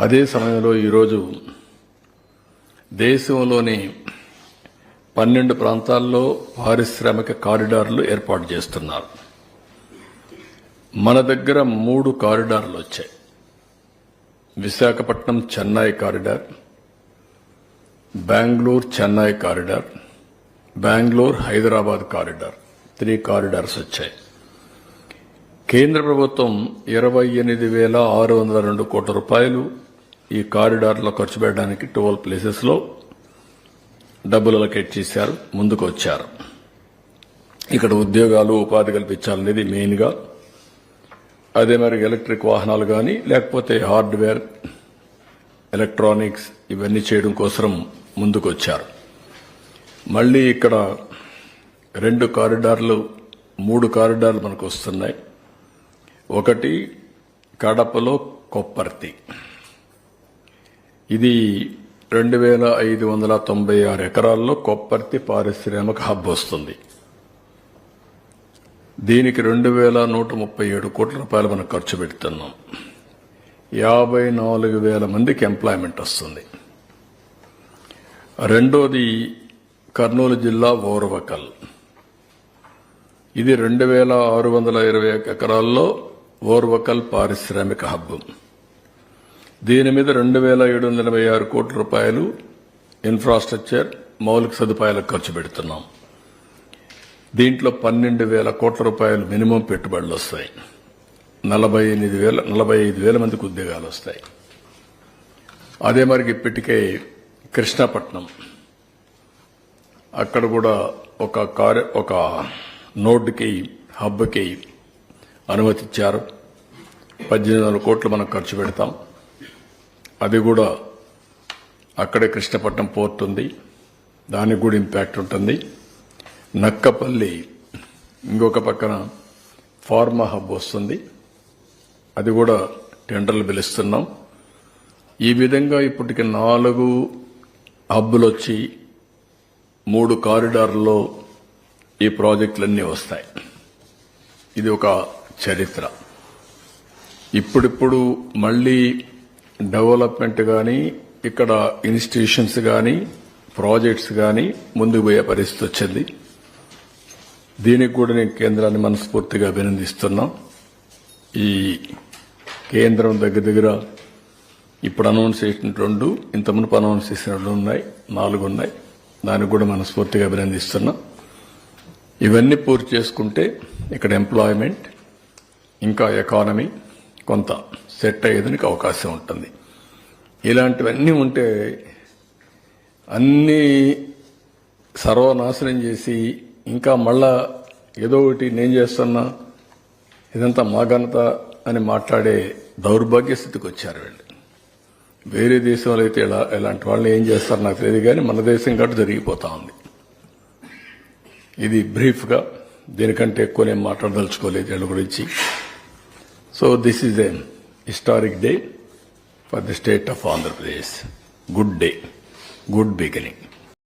అదే సమయంలో ఈరోజు దేశంలోని 12 ప్రాంతాల్లో పారిశ్రామిక కారిడార్లు ఏర్పాటు చేస్తున్నారు. మన దగ్గర 3 కారిడార్లు వచ్చాయి. Visakhapatnam Chennai corridor, Bengaluru Chennai corridor, Bengaluru Hyderabad corridor, 3 corridors వచ్చాయి. కేంద్ర ప్రభుత్వం 28,602 కోట్ల రూపాయలు ఈ కారిడార్లో ఖర్చు పెట్టడానికి 12 ప్లేసెస్ లో డబ్బులు అలొకేట్ చేశారు, ముందుకు వచ్చారు. ఇక్కడ ఉద్యోగాలు ఉపాధి కల్పించాలనేది మెయిన్ గా. అదే మరి ఎలక్ట్రిక్ వాహనాలు కానీ లేకపోతే హార్డ్వేర్, ఎలక్ట్రానిక్స్ ఇవన్నీ చేయడం కోసం ముందుకు వచ్చారు. మళ్లీ ఇక్కడ 2 కారిడార్లు 3 కారిడార్లు మనకు వస్తున్నాయి. ఒకటి కడపలో కొప్పర్తి, ఇది 2,596 ఎకరాల్లో కొప్పర్తి పారిశ్రామిక హబ్ వస్తుంది. దీనికి 2,137 కోట్ల రూపాయలు మనం ఖర్చు పెడుతున్నాం. 54,000 మందికి ఎంప్లాయ్మెంట్ వస్తుంది. రెండోది కర్నూలు జిల్లా ఓర్వకల్, ఇది 2,620 ఎకరాల్లో ఓర్వకల్ పారిశ్రామిక హబ్. దీని మీద 2,786 కోట్ల రూపాయలు ఇన్ఫ్రాస్ట్రక్చర్ మౌలిక సదుపాయాలకు ఖర్చు పెడుతున్నాం. దీంట్లో 12,000 కోట్ల రూపాయలు మినిమం పెట్టుబడులు వస్తాయి. 45,000 మందికి ఉద్యోగాలు వస్తాయి. అదే మరి ఇప్పటికే కృష్ణపట్నం, అక్కడ కూడా ఒక నోడ్కి హబ్కి అనుమతి ఇచ్చారు. 18,000 కోట్లు మనం ఖర్చు పెడతాం. అది కూడా అక్కడే కృష్ణపట్నం పోర్ట్ ఉంది, దానికి కూడా ఇంపాక్ట్ ఉంటుంది. నక్కపల్లి ఇంకొక పక్కన ఫార్మా హబ్ వస్తుంది, అది కూడా టెండర్లు పిలుస్తున్నాం. ఈ విధంగా ఇప్పటికి 4 హబ్బులు వచ్చి 3 కారిడార్లలో ఈ ప్రాజెక్టులన్నీ వస్తాయి. ఇది ఒక చరిత్ర. ఇప్పుడిప్పుడు మళ్లీ డెవలప్మెంట్ కానీ ఇక్కడ ఇన్స్టిట్యూషన్స్ కానీ ప్రాజెక్ట్స్ కానీ ముందుకు పోయే పరిస్థితి వచ్చింది. దీనికి కూడా నేను కేంద్రాన్ని మనస్ఫూర్తిగా అభినందిస్తున్నాం. ఈ కేంద్రం దగ్గర ఇప్పుడు అనౌన్స్ చేసిన 2, ఇంత మునుపు అనౌన్స్ చేసిన 2 ఉన్నాయి, 4 ఉన్నాయి. దానికి కూడా మనస్ఫూర్తిగా అభినందిస్తున్నాం. ఇవన్నీ పూర్తి చేసుకుంటే ఇక్కడ ఎంప్లాయ్మెంట్ ఇంకా ఎకానమీ కొంత సెట్ అయ్యేదానికి అవకాశం ఉంటుంది. ఇలాంటివన్నీ ఉంటే అన్నీ సర్వనాశనం చేసి ఇంకా మళ్ళా ఏదో ఒకటి నేను చేస్తున్నా, ఇదంతా మా ఘనత అని మాట్లాడే దౌర్భాగ్య స్థితికి వచ్చారు వీళ్ళు. వేరే దేశంలో అయితే ఇలాంటి వాళ్ళు ఏం చేస్తారో నాకు తెలియదు, కానీ మన దేశం కాబట్టి జరిగిపోతా ఉంది. ఇది బ్రీఫ్గా, దీనికంటే ఎక్కువ నేను మాట్లాడదలుచుకోలేదు వీళ్ళ గురించి. So this is a historic day for the state of Andhra Pradesh. Good day, good beginning.